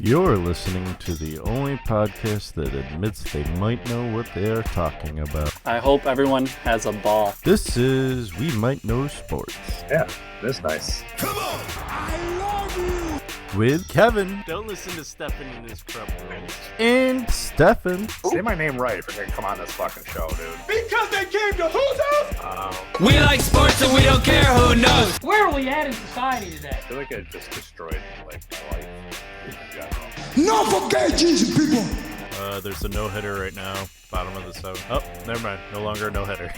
You're listening to the only podcast that admits they might know what they are talking about. I hope everyone has a ball. This is We Might Know Sports. Yeah, that's nice. Come on! I love you! With Kevin. Don't listen to Steffan and his crumb rolls. And Steffan. Say my name right if you're gonna come on this fucking show, dude. Because they came to whose house? We like sports and we don't care who knows. Where are we at in society today? I feel like it just destroyed like my life in general. No forget Jesus, people! There's a no-hitter right now. Bottom of the seventh. Oh, never mind. No longer a no-hitter.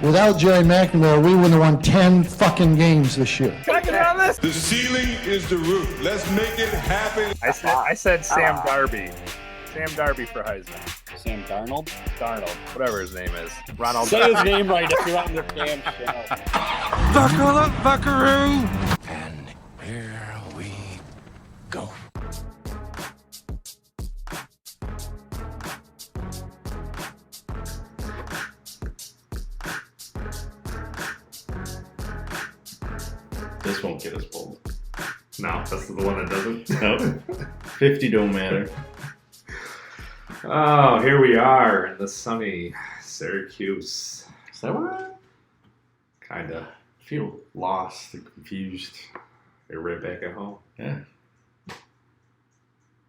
Without Jerry McNamara, we wouldn't have won 10 fucking games this year. Can I get on this? The ceiling is the roof. Let's make it happen. I said Sam Darby. Sam Darby for Heisman. Sam Darnold? Darnold, whatever his name is. Ronald. Say his name right if you're on the damn show. Buckle up, buckaroo. And here we go. This won't get us pulled. No, that's the one that doesn't. Nope. 50 don't matter. Oh, here we are in the sunny Syracuse. Is that what? Kinda. I feel lost and confused. You're right back at home. Yeah.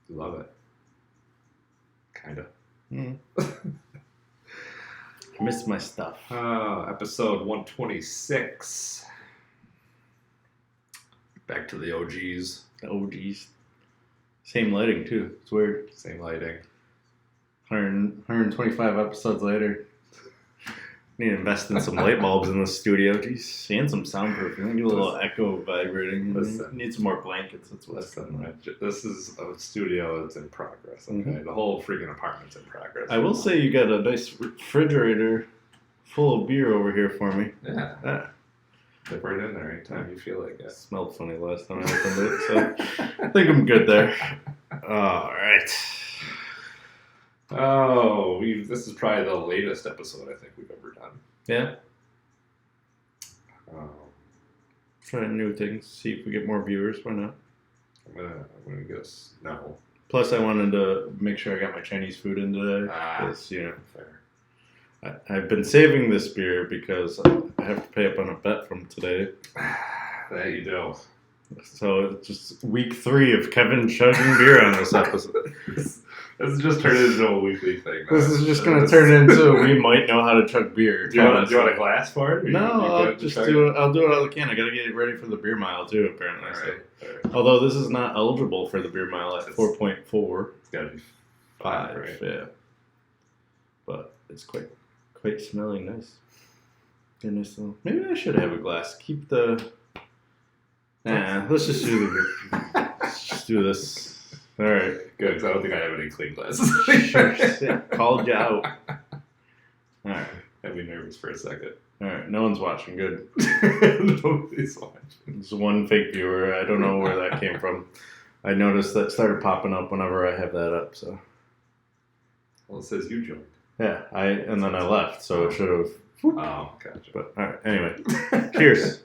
Love it. Kinda. I missed my stuff. Episode 126. Back to the OGs. The OGs. Same lighting, too. It's weird. Same lighting. 125 episodes later. Need to invest in some light bulbs in the studio. Jeez, and some soundproofing. Need a little echo vibrating. Listen. Need some more blankets. That's what's Listen, this is a studio that's in progress, okay? Mhm. The whole freaking apartment's in progress. I will say you got a nice refrigerator full of beer over here for me. Yeah. Ah, Dip right in there anytime you feel like it it. smelled funny last time I opened it, so I think I'm good there. All right. Oh, this is probably the latest episode I think we've ever done. Yeah. Um, Trying new things. See if we get more viewers. Why not? I'm gonna guess no. Plus, I wanted to make sure I got my Chinese food in today. Ah. Because, you know, Fair. I've been saving this beer because I have to pay up on a bet from today. That you do. So it's just week 3 of Kevin chugging beer on this episode. This just turned into a weekly thing. This is just going to turn into we might know how to chug beer. Do you want a glass for it? No, I'll do it out of the can. I got to get it ready for the beer mile too, apparently. All So. right. Although this is not eligible for the beer mile at 4.4. It's got to be 5, right? yeah. But it's quite smelling nice. Get a nice little, maybe I should have a glass. Keep the. Nah, let's just do let's just do this. All right. Good, because I don't think I have any clean glasses. Sure, shit. Called you out. All right. I'd be nervous for a second. All right. No one's watching. Good. Nobody's watching. There's one fake viewer. I don't know where that came from. I noticed that started popping up whenever I have that up. So. Well, it says you joined. Yeah. And then I left. So it should have. Oh, gotcha. But all right. Anyway. Cheers.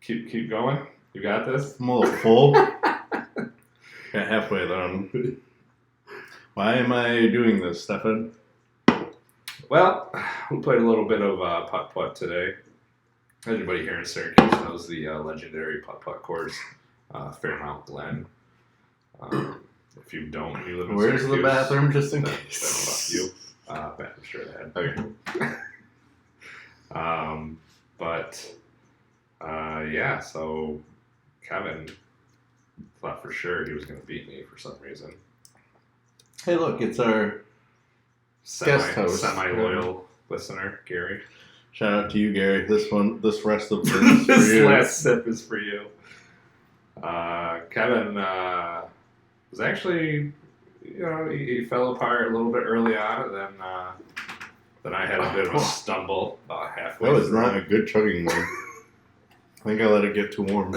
Keep going. You got this? I'm a little full. Got halfway done. Why am I doing this, Steffan? Well, we played a little bit of putt-putt today. Everybody here in Syracuse knows the legendary putt-putt course, Fairmount Glen. If you don't, you live in Where's Syracuse. the bathroom, just in Then case? fuck you. Bathroom straight ahead. Okay. Yeah, so Kevin thought for sure he was going to beat me for some reason. Hey, look, it's our guest host. Semi-loyal listener, Gary. Shout out to you, Gary. This rest of this is for This you. last sip is for you. Kevin was actually, he fell apart a little bit early on, and then I had a bit of a stumble about halfway. That was through. not a good chugging one. I think I let it get too warm.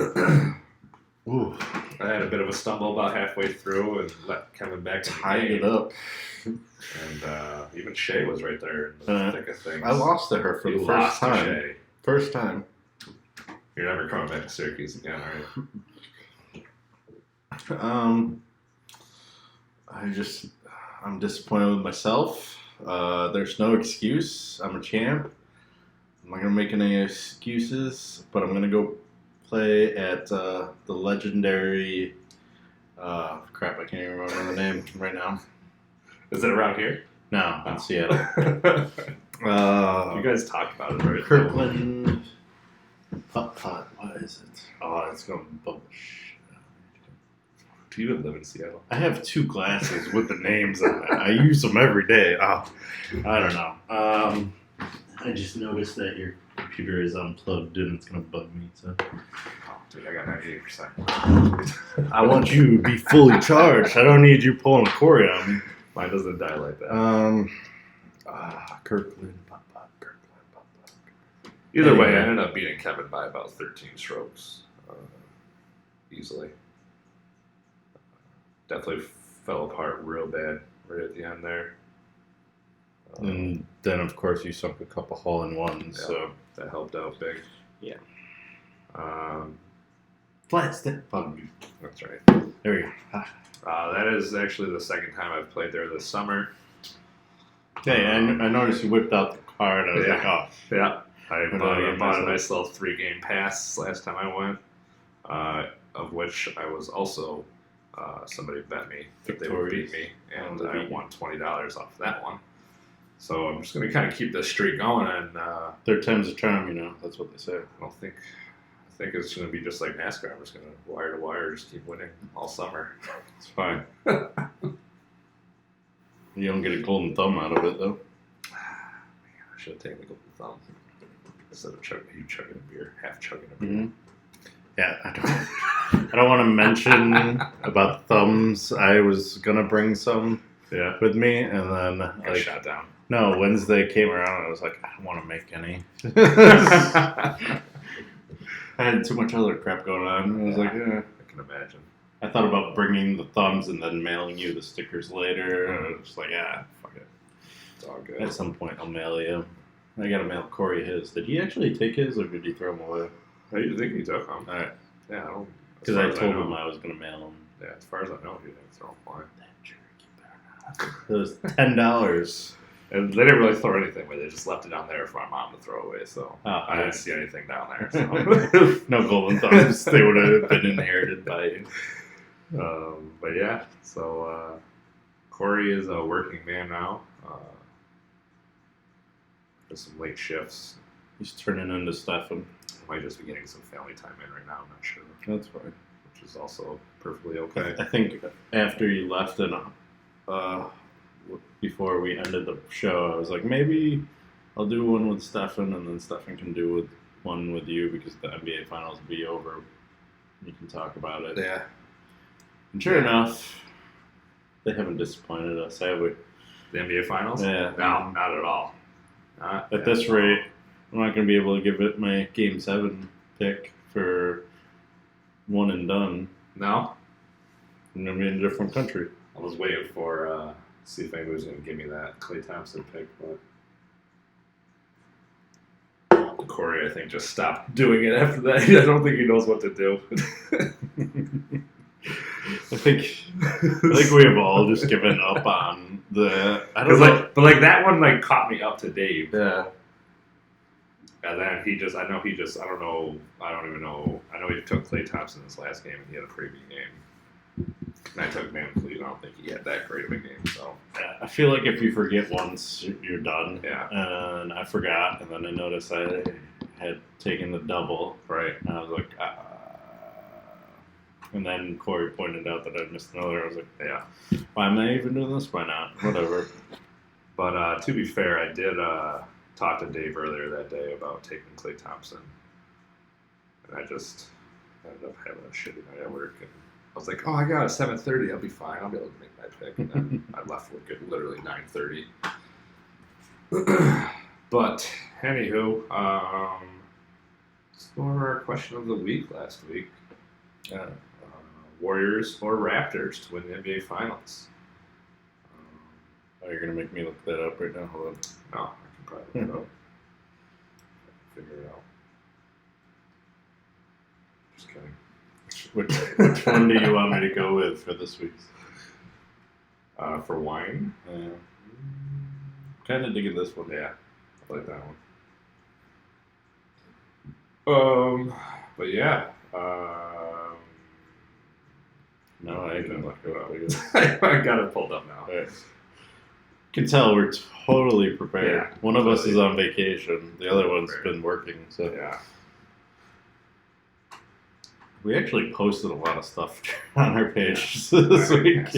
Ooh. I had a bit of a stumble about halfway through and let Kevin back in the Tied game. it up. And even Shay was right there in the thick of things. I lost to her for You the lost first to time. Shay. First time. You're never coming back to Syracuse again, are you? I'm disappointed with myself. There's no excuse. I'm a champ. I'm not gonna make any excuses, but I'm gonna go play at the legendary. Crap! I can't even remember the name right now. Is it around here? No, in Seattle. You guys talked about it, right? Kirkland. Putt. What is it? Oh, it's gonna bubble. Do you even live in Seattle? I have 2 glasses with the names on it. I use them every day. Oh, I don't know. I just noticed that your computer is unplugged and it's gonna bug me. So, dude, I got 98%. I want you to be fully charged. I don't need you pulling a Corey on me. Mine doesn't die like that. Kirkland. Either way, I ended up beating Kevin by about 13 strokes, easily. Definitely fell apart real bad right at the end there. And then, of course, you sunk a couple hole-in-ones, Yeah, so that helped out big. yeah. Flat stick bug. That's right. There we go. That is actually the second time I've played there this summer. Hey, I noticed you whipped out the card. I was like, oh. Yeah. I What bought, did I I get bought a myself? nice little 3-game pass last time I went, of which I was also, somebody bet me that they would beat me, and I won $20 off that one. So I'm just going to kind of keep this streak going, and Third time's a charm, you know. That's what they say. I think it's going to be just like NASCAR. I'm just going to wire to wire, just keep winning all summer. It's fine. You don't get a golden thumb out of it, though. I should have taken the golden thumb instead of you chugging a beer, half chugging a beer. Mm-hmm. Yeah, I don't want to mention about thumbs. I was gonna bring some with me, and then Got shot down. No, Wednesday came around, and I was like, I don't want to make any. I had too much other crap going on. I was like, yeah. I can imagine. I thought about bringing the thumbs and then mailing you the stickers later. And I was just like, yeah, fuck it. It's all good. At some point, I'll mail you. I gotta mail Corey his. Did he actually take his, or did he throw them away? I think he took them. All right. Yeah, I don't. Because I told him I was gonna mail him. Yeah, as far as I know, he didn't throw them away. It was $10. And they didn't really throw anything away. They just left it down there for my mom to throw away. So Oh, I didn't see anything down there. So. No golden thumbs. They would have been inherited by you. But yeah, so Corey is a working man now. There's some late shifts. He's turning into Steffan. Might just be getting some family time in right now. I'm not sure. That's fine. Which is also perfectly okay. I think after you left and before we ended the show, I was like, maybe I'll do one with Steffan, and then Steffan can do one with you because the NBA Finals will be over. You can talk about it. Yeah. And sure enough, they haven't disappointed us, have we? The NBA Finals? Yeah. No, not at all. At this rate, I'm not going to be able to give it my Game 7 pick for one and done. No? I'm going to be in a different country. I was waiting for, see if anybody was going to give me that Klay Thompson pick, but Corey, I think, just stopped doing it after that. I don't think he knows what to do. I think we have all just given up on the. I don't know. But that one caught me up to Dave. Yeah. And then I don't even know. I know he took Klay Thompson this last game, and he had a pretty good game. And I took Van Fleet. I don't think he had that great of a game. So Yeah, I feel like if you forget once, you're done. Yeah. And I forgot, and then I noticed I had taken the double. Right. And I was like, And then Corey pointed out that I'd missed another. I was like, yeah. Why am I even doing this? Why not? Whatever. But to be fair, I did talk to Dave earlier that day about taking Klay Thompson. And I just ended up having a shitty night at work. And I was like, oh, I got a 7:30. I'll be fine. I'll be able to make my pick. And then I left work at literally 9:30. But, anywho, let's go over our question of the week last week. Warriors or Raptors to win the NBA Finals? Oh, you're going to make me look that up right now? Hold on. No, I can probably look it up. Figure it out. Just kidding. Which one do you want me to go with for this week's? For wine? Kind of digging this one. Yeah, I like that one. But yeah. No, I can look it up. I got it pulled up now. Right. Can tell we're totally prepared. Yeah, One of us is on vacation. The other one's prepared. been working. So Yeah. we actually posted a lot of stuff on our page this week.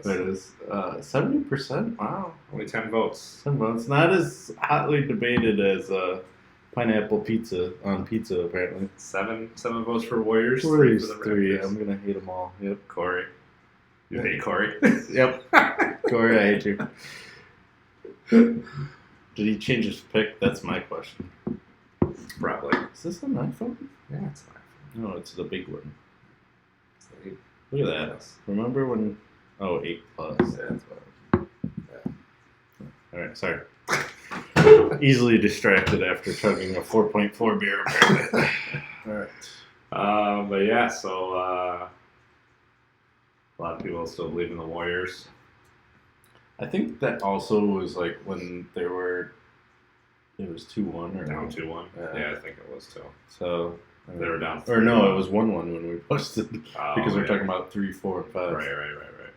It is 70%. Wow, Only 10 votes. 10 votes. Not as hotly debated as pineapple pizza on pizza. Apparently, 7 votes for Warriors. Warriors for the 3. Raptors. I'm gonna hate them all. Yep. Corey. You hate Corey? Yep. Corey, I hate you. Did he change his pick? That's my question. Probably. Is this an iPhone? Yeah, it's fine. No, it's the big one. It's Look at that. Remember when? Oh, 8 plus. Yeah, that's fine. All right, sorry. Easily distracted after chugging a 4.4 beer. Apparently. All right. But yeah, so a lot of people still believe in the Warriors. I think that also was like when they were. It was 2-1 or Down 2-1. Yeah. Yeah, I think it was too. So They were down. Or no, 3-1. it was 1-1 when we posted because we're talking about 3, 4, and 5. Right.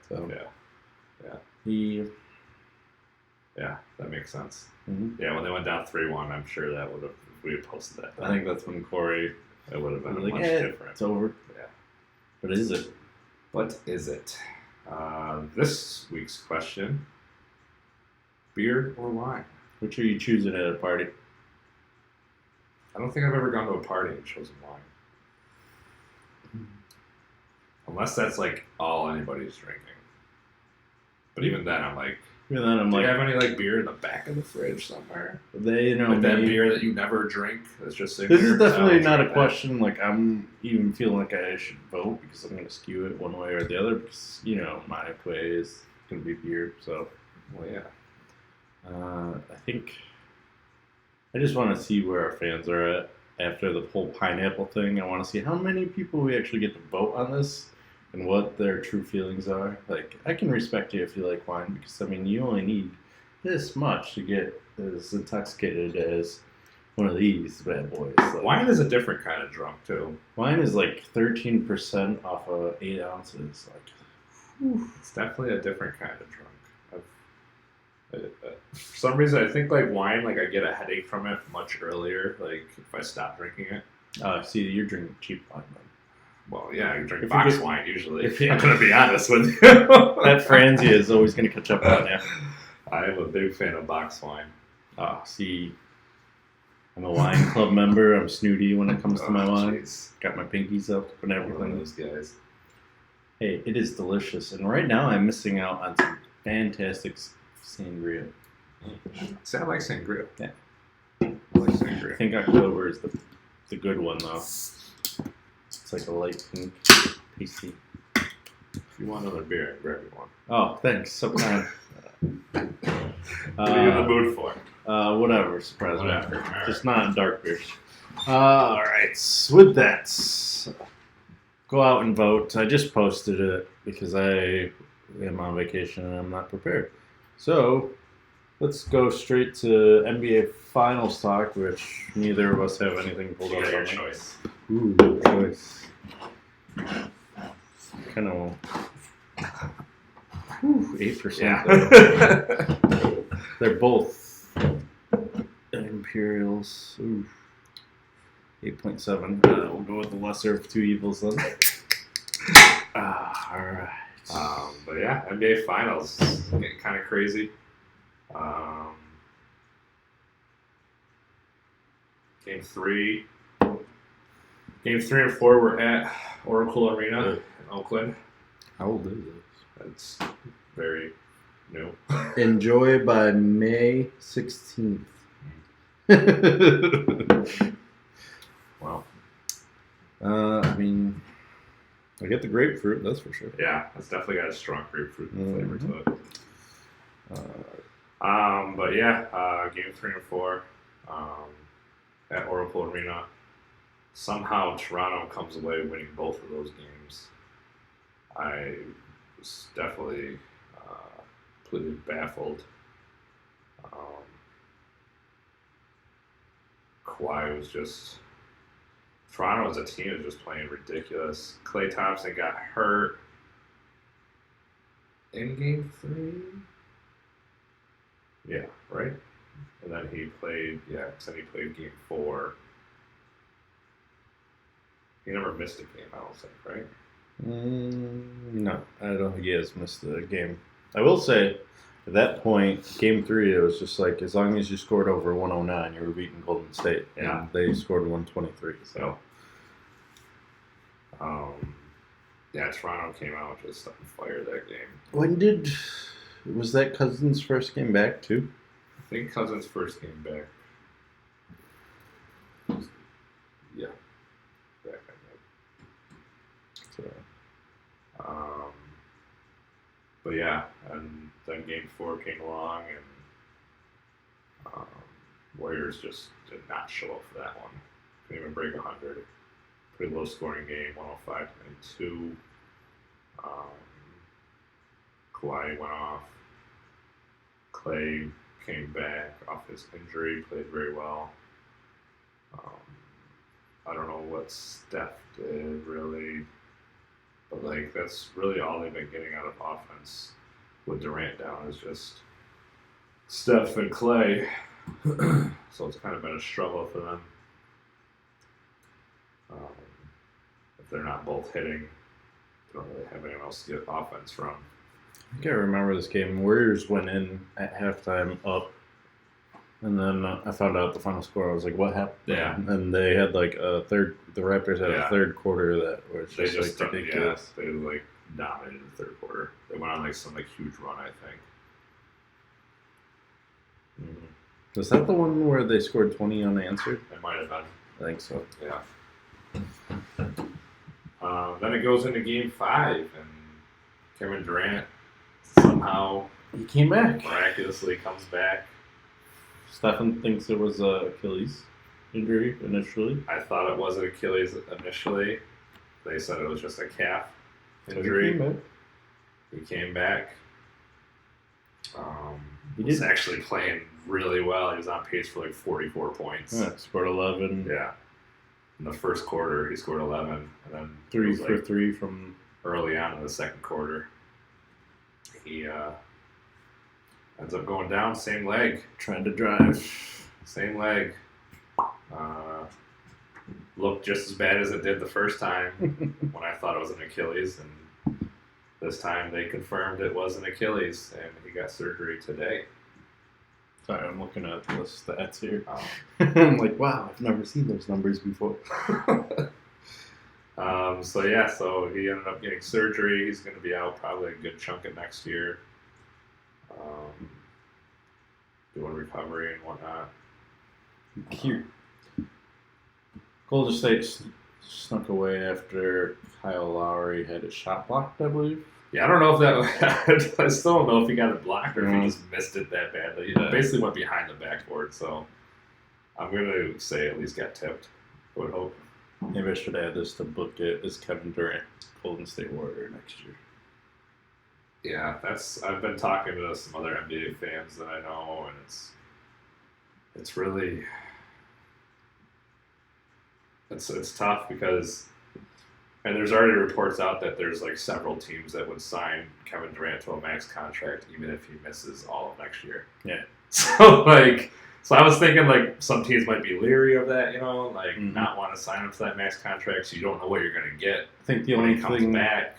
So Yeah. Yeah, that makes sense. Mhm. Yeah, when they went down 3-1, I'm sure that would have, if we had posted that. I think that's when Corey it would have been was like, much different. it's over. Yeah. But is it? What is it? This week's question: beer or wine? Which are you choosing at a party? I don't think I've ever gone to a party and chosen wine. Unless that's like all anybody's drinking. But even then, I'm like, And then I'm do like, you have any like beer in the back of the fridge somewhere? they know Like that me. beer that you never drink that's just sitting This there? is definitely No, not a drink that. question. Like I'm even feeling like I should vote because I'm going to skew it one way or the other. Because my way is going to be beer. So Well, yeah. I think I just want to see where our fans are at after the whole pineapple thing. I want to see how many people we actually get to vote on this and what their true feelings are. Like, I can respect you if you like wine because, you only need this much to get as intoxicated as one of these bad boys. Like, Wine is a different kind of drunk, too. wine is like 13% off of 8 ounces. Like, It's definitely a different kind of drunk. For some reason, I think like wine, like I get a headache from it much earlier. Like if I stop drinking it. see, you're drinking cheap wine then. Well, yeah, I drink If you box get- wine usually. if you- I'm gonna be honest with you. That Franzia is always going to catch up on you. I am a big fan of box wine. See, I'm a wine club member. I'm snooty when it comes to my wine. Jeez. Got my pinkies up and One of everything. those guys. Hey, it is delicious. And right now I'm missing out on some fantastic sangria. See, I like sangria. Yeah. I like I sangria. think October is the good one, though. It's like a light pink, pasty. If you want another beer, grab me one. Oh, thanks. So kind. What are you in the mood for? Whatever. Surprise me. Whatever. All right. Just not in dark beers. All right. With that, go out and vote. I just posted it because I am on vacation and I'm not prepared. So let's go straight to NBA Finals talk, which neither of us have anything pulled You up got your on. choice. Ooh, good choice. Kind of. 8%. Yeah. They're both Imperials. Ooh. 8.7. We'll go with the lesser of two evils then. Alright. But yeah, NBA Finals getting kind of crazy. Game 3 and 4 were at Oracle Arena in Oakland. How old is it? That's very new. Enjoy by May 16th. Wow. I get the grapefruit, that's for sure. Yeah, it's definitely got a strong grapefruit flavor to it. But yeah, game 3 and 4 at Oracle Arena. somehow Toronto comes away winning both of those games. I was definitely completely baffled. Kawhi was just... Toronto as a team is just playing ridiculous. Klay Thompson got hurt in Game 3? Yeah, right? And then he played, Game 4. He never missed a game, I don't think, right? No, I don't think he has missed the game. I will say, at that point, Game 3, it was just like, as long as you scored over 109, you were beating Golden State. Yeah. And they scored 123. So, Toronto came out just on fire that game. Was that Cousins' first game back, too? I think Cousins' first game back. Yeah. Back, I think. So, But yeah, and then Game 4 came along, and Warriors just did not show up for that one. Couldn't even break 100. Pretty low scoring game, 105-92. Kawhi went off. Klay came back off his injury, played very well. I don't know what Steph did really, but that's really all they've been getting out of offense with Durant down is just Steph and Klay. So it's kind of been a struggle for them. If they're not both hitting, they don't really have anyone else to get offense from. I think I remember this game. Warriors went in at halftime up, and then I found out the final score. I was like, what happened? Yeah. And they had the Raptors had a third quarter that was just ridiculous. They dominated the third quarter. They went on some huge run, I think. Mm-hmm. Was that the one where they scored 20 unanswered? It might have been. I think so. Yeah. Then it goes into Game 5, and Kevin Durant somehow He came back. miraculously comes back. Steffan thinks it was Achilles injury initially. I thought it was an Achilles initially. They said it was just a calf injury. He came back. He was actually playing really well. He was on pace for 44 points. Yeah, scored 11. Yeah. In the first quarter, he scored 11, and then 3 for 3 from early on in the second quarter. He ends up going down, same leg. trying to drive. Same leg. Looked just as bad as it did the first time when I thought it was an Achilles, and this time they confirmed it was an Achilles, and he got surgery today. Sorry, I'm looking at the stats here. Oh. I'm like, wow, I've never seen those numbers before. So he ended up getting surgery. He's going to be out probably a good chunk of next year. Doing recovery and whatnot. Cute. Golden State snuck away after Kyle Lowry had his shot blocked, I believe. Yeah, I don't know if that... I still don't know if he got it blocked or if he just missed it that badly. He basically went behind the backboard, so I'm going to say at least got tipped. I would hope. Maybe I should add this to book it as Kevin Durant, Golden State Warrior next year. Yeah, I've been talking to some other NBA fans that I know, and it's really... It's tough because... And there's already reports out that there's several teams that would sign Kevin Durant to a max contract even if he misses all of next year. Yeah. So I was thinking some teams might be leery of that, not want to sign him to that max contract, so you don't know what you're going to get. I think the when only he comes thing back,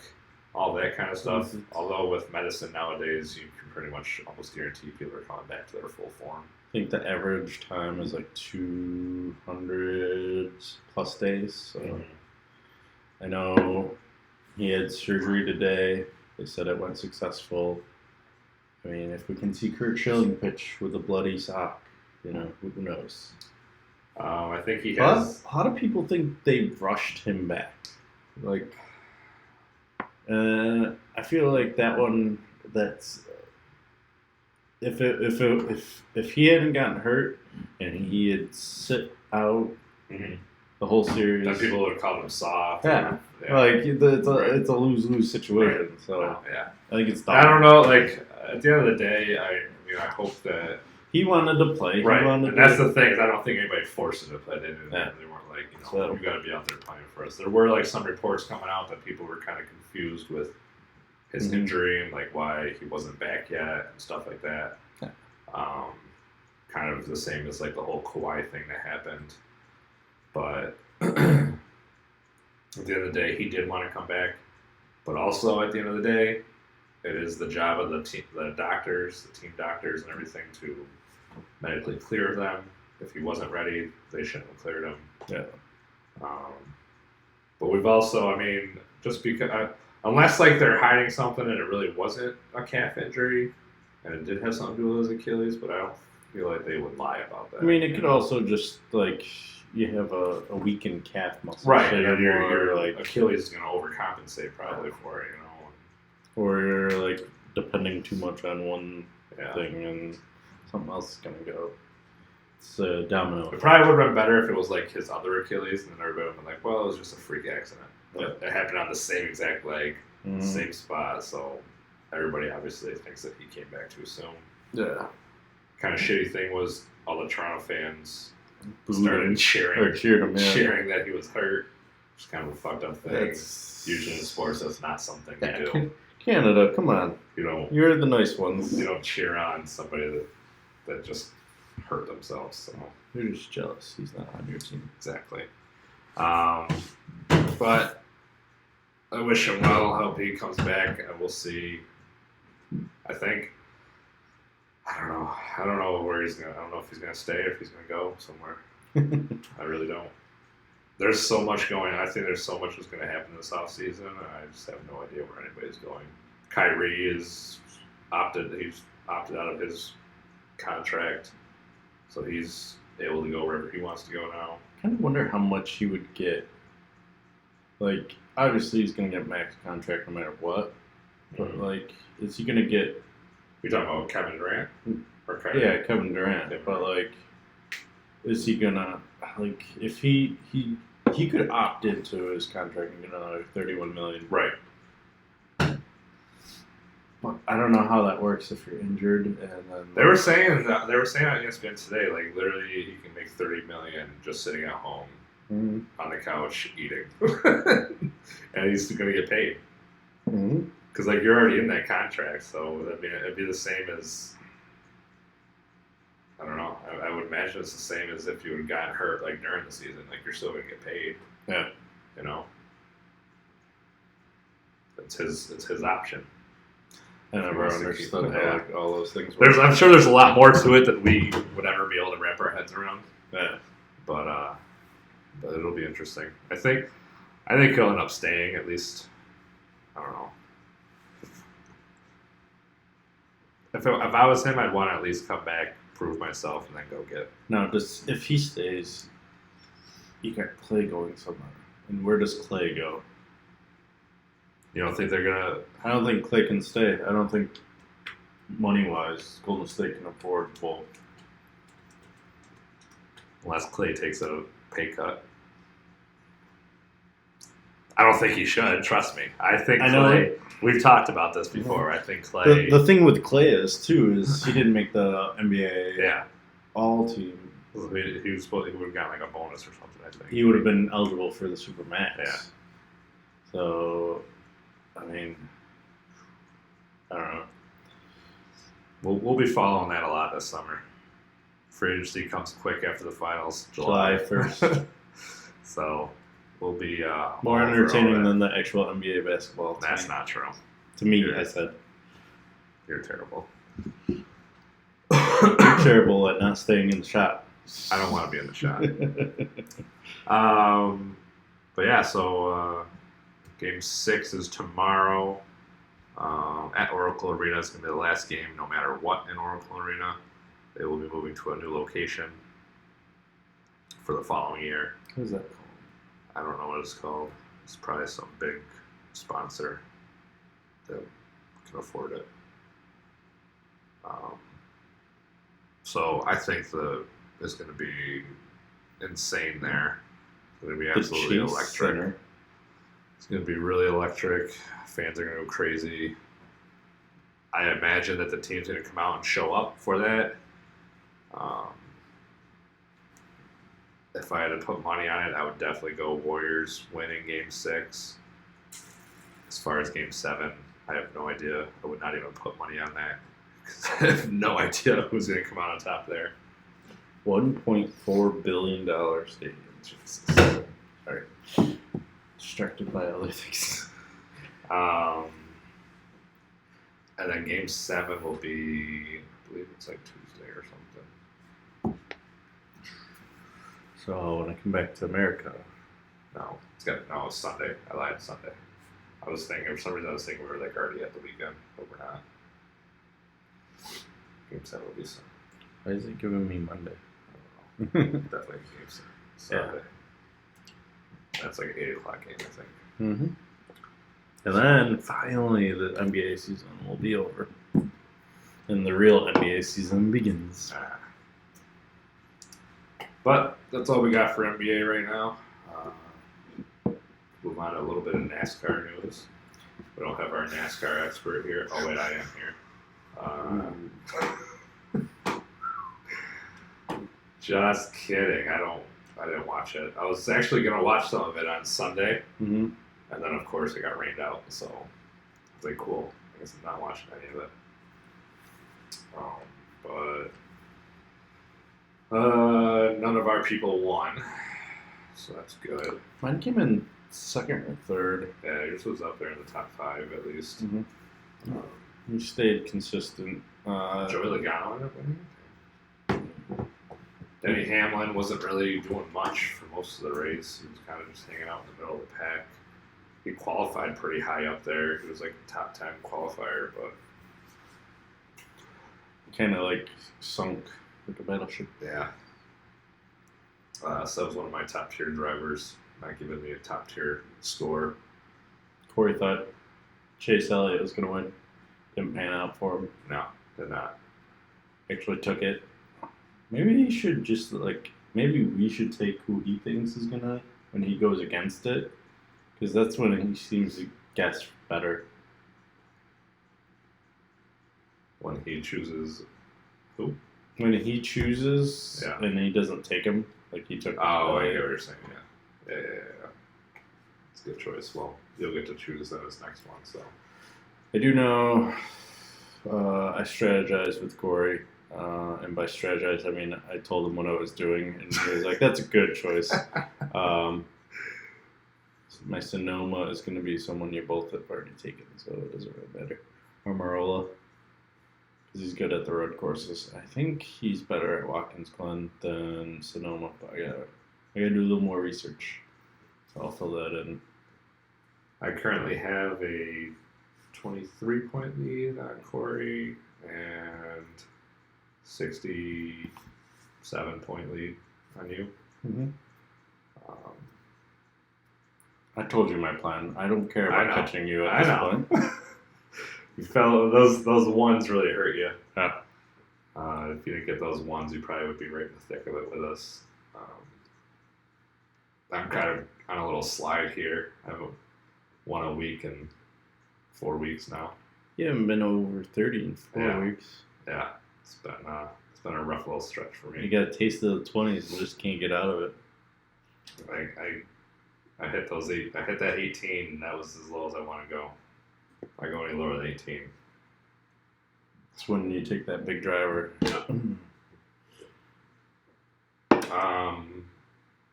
all that kind of stuff. Although with medicine nowadays, you can pretty much almost guarantee people are coming back to their full form. I think the average time is 200 plus days. So I know he had surgery today. They said it went successful. I mean, if we can see Kurt Schilling pitch with a bloody sock, who knows? I think he has... A lot of people think they rushed him back. I feel like that one, that's... If he hadn't gotten hurt and he had sit out the the whole series. Then people would have called him soft. Yeah. Yeah. Like it's a lose-lose situation. Right. So Yeah. I think it's. I don't know. Like at the end of the day, I hope that He wanted to play. right. He wanted And to that's the thing. Is I don't think anybody forced him to play. They didn't. Yeah. They weren't like So- you got to be out there playing for us. There were like some reports coming out that people were kind of confused with his Mhm. injury and like why he wasn't back yet and stuff like that. Yeah. Kind of the same as like the whole Kawhi thing that happened, but at the end of the day, he did want to come back. But also at the end of the day, it is the job of the team doctors and everything to medically clear them. If he wasn't ready, they shouldn't have cleared him. Yeah. But we've also, I mean, just because, unless like they're hiding something and it really wasn't a calf injury and it did have something to do with his Achilles, but I don't feel like they would lie about that. I mean, it could also just like you have a weakened calf muscle, right, so and you're your more like, Achilles is going to overcompensate probably for it, or you're like depending too much on one Yeah. thing and something else is gonna go. It's a domino. It probably would have been better if it was like his other Achilles, and then everybody would have been like, well, it was just a freak accident. But it happened on the same exact leg, Mhm. same spot, so everybody obviously thinks that he came back too soon. Yeah. Kind of shitty thing was all the Toronto fans Booed started him. cheering, Or cheered him. Yeah. cheering that he was hurt. It's kind of a fucked up thing. That's Usually in sports, that's not something Yeah, you do. Canada, come on. You don't You're the nice ones. cheer on somebody that just hurt themselves. So You're just jealous. He's not on your team. exactly. But I wish him well. I hope he comes back. And we'll see. I think. I don't know. I don't know where he's gonna. I don't know if he's gonna stay or if he's gonna go somewhere. I really don't. There's so much going on. I think there's so much that's going to happen this offseason. I just have no idea where anybody's going. Kyrie is he's opted out of his contract. So he's able to go wherever he wants to go now. I kind of wonder how much he would get. Like, obviously he's going to get max contract no matter what. But, like, is he going to get... You talking about Kevin Durant? Or Kyrie? Yeah, Kevin Durant. But, like, is he going to... Like, if he could opt into his contract and get another $31 million. Right. But I don't know how that works if you're injured and then They were saying on ESPN today, like literally, he can make $30 million just sitting at home on the couch eating, and he's going to get paid because like you're already in that contract. So it'd be the same as I don't know. I would imagine it's the same as if you would have gotten hurt like during the season. Like you're still going to get paid. Yeah, you know, it's his option. I never understood how like, all those things work. I'm sure there's a lot more to it that we would ever be able to wrap our heads around. Yeah. But it'll be interesting. I think he'll end up staying at least. I don't know. If I was him, I'd want to at least come back, prove myself, and then go get. No, just if he stays, you got Clay going somewhere. And where does Clay go? You don't think they're gonna? I don't think Clay can stay. I don't think money-wise, Golden State can afford both. Unless Clay takes a pay cut. I don't think he should. Trust me. I think Clay. We've talked about this before. I think Clay. The thing with Clay is he didn't make the NBA All Team. He would have gotten like a bonus or something. I think he would have been eligible for the Supermax. Yeah. So, I mean, I don't know. We'll be following that a lot this summer. Free agency comes quick after the finals, July 1st. So we'll be more entertaining than the actual NBA basketball. That's not true. To me, I said. You're terrible. You're terrible at not staying in the shot. I don't want to be in the shot. But yeah, so Game 6 is tomorrow at Oracle Arena. It's going to be the last game no matter what in Oracle Arena. They will be moving to a new location for the following year. What is that called? I don't know what it's called. It's probably some big sponsor that can afford it. So I think it's going to be insane there. going to be The absolutely Chase electric. Center. It's going to be really electric. Fans are going to go crazy. I imagine that the team's going to come out and show up for that. If I had to put money on it, I would definitely go Warriors winning Game 6. As far as Game 7, I have no idea. I would not even put money on that because I have no idea who's going to come out on top there. $1.4 billion stadium. Jesus. Sorry. Distracted by other things. And then Game 7 will be, I believe it's like Tuesday or something. So when I come back to America, No, it's Sunday. I lied, Sunday. I was thinking, for some reason, we were like already at the weekend, but we're not. Game 7 will be Sunday. why is it giving me Monday? I don't know. Definitely Game 7. Sunday. That's like an 8 o'clock game, I think. Mm-hmm. And then finally the NBA season will be over. And the real NBA season begins. But that's all we got for NBA right now. Move on to a little bit of NASCAR news. We don't have our NASCAR expert here. Oh wait, I am here. Just kidding. I didn't watch it. I was actually gonna watch some of it on Sunday, Mm-hmm. and then of course it got rained out. So I was like, cool. I guess I'm not watching any of it. But none of our people won, so that's good. Mine came in second or third. Yeah, yours was up there in the top 5 at least. Mm-hmm. You stayed consistent. Joey Logano ended up winning. Denny Hamlin wasn't really doing much for most of the race. He was kind of just hanging out in the middle of the pack. He qualified pretty high up there. He was like a top 10 qualifier, but kind of like sunk like a battleship. yeah. So that was one of my top tier drivers, not giving me a top tier score. Corey thought Chase Elliott was going to win. Didn't pan out for him. No, did not. Actually took it. Maybe he should just maybe we should take who he thinks is going to when he goes against it. Because that's when he seems to guess better. When he chooses who? When he chooses Yeah. and he doesn't take him, like he took. Oh, I get what you're saying. Yeah. It's a good choice. Well, you'll get to choose that as next one. So I do know. I strategized with Corey, and by strategize I mean I told him what I was doing, and he was like, "That's a good choice." My Sonoma is going to be someone you both have already taken, so it doesn't really matter. Or Marola, because he's good at the road courses. I think he's better at Watkins Glen than Sonoma, but I gotta do a little more research. So I'll fill that in. I currently have a 23-point lead on Corey and 67-point lead on you. Mm-hmm. I told you my plan. I don't care about catching you at this point. You fell. Those ones really hurt you. Yeah. If you didn't get those ones, you probably would be right in the thick of it with us. I'm kind of on a little slide here. I haven't won a week in 4 weeks now. You haven't been over 30 in 4 weeks. Yeah, it's been a rough little stretch for me. You got a taste of the 20s and just can't get out of it. I hit those I hit that 18, and that was as low as I want to go. I go any lower than 18. It's when you take that big driver.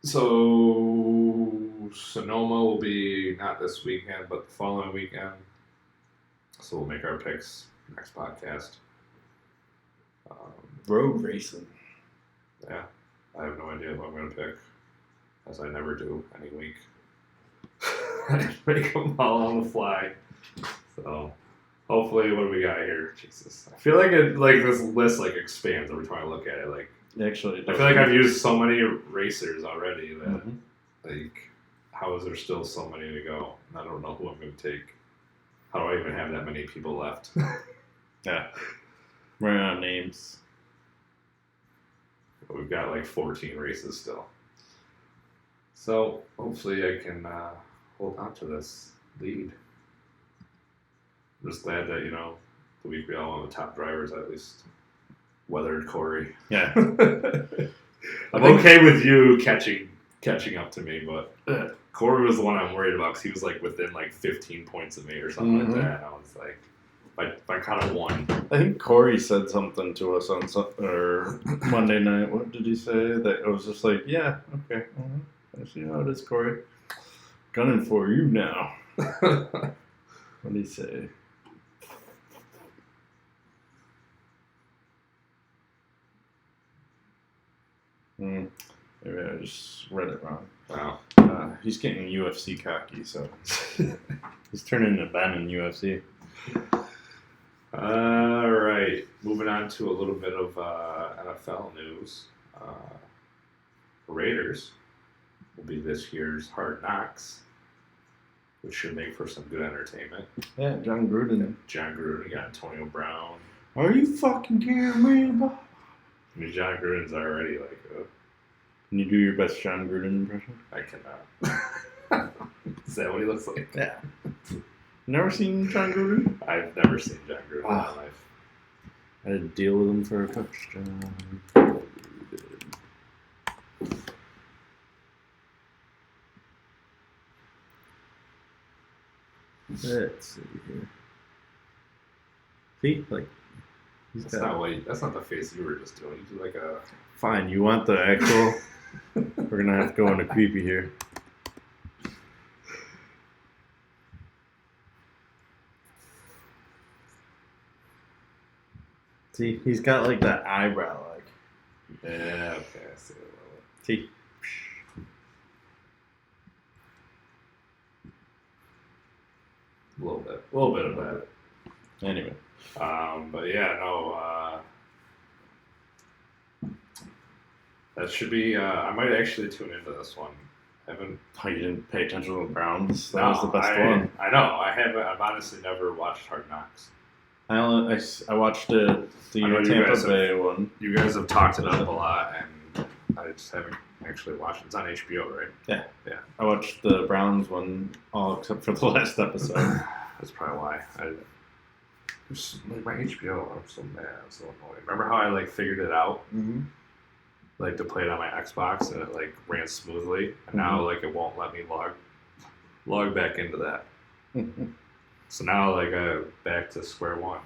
So Sonoma will be not this weekend, but the following weekend. So we'll make our picks next podcast. Road racing. Yeah, I have no idea who I'm going to pick, as I never do any week. I make them all on the fly. So hopefully, what do we got here? Jesus, I feel like this list expands every time I look at it. Actually, I feel like I've used so many racers already that how is there still so many to go? And I don't know who I'm going to take. How do I even have that many people left? Yeah, running out of names. We've got 14 races still. So hopefully I can hold on to this lead. I'm just glad that, the week we all went with top drivers, I at least weathered Corey. Yeah. I'm okay with you catching up to me, but Corey was the one I'm worried about because he was like within like 15 points of me or something like that. And I was like, if I kind of won. I think Corey said something to us on Monday night. What did he say? That it was just like, yeah, okay. I see how it is, Corey. Gunning for you now. What did he say? Maybe I just read it wrong. Wow. He's getting UFC cocky, so he's turning to Ben in UFC. All right. Moving on to a little bit of NFL news. Raiders will be this year's Hard Knocks, which should make for some good entertainment. Yeah, John Gruden. You got Antonio Brown. Are you fucking kidding me, Bob? I mean, John Gruden's already like Can you do your best John Gruden impression? I cannot. Is that what he looks like? Yeah. Never seen John Gruden? I've never seen John Gruden in my life. I had to deal with him for a touchdown. Let's see here. See, like he's That's not the face you were just doing. You do like a fine. You want the actual? We're gonna have to go into creepy here. See, he's got like that eyebrow, like. Yeah, okay, I see it. See. A little bit of that. Anyway. But yeah, no. That should be. I might actually tune into this one. Oh, you didn't pay attention to the Browns? That was the best one. I know. I haven't. I've honestly never watched Hard Knocks. I watched the Tampa Bay one. You guys have talked it up a lot, and I just haven't actually watched it. It's on HBO, right? Yeah. Yeah. I watched the Browns one all except for the last episode. That's probably why. Like my HBO, I'm so mad. I'm so annoyed. Remember how I like figured it out? Mm-hmm. Like to play it on my Xbox, and it like ran smoothly. And now like it won't let me log back into that. So now like I'm back to square one.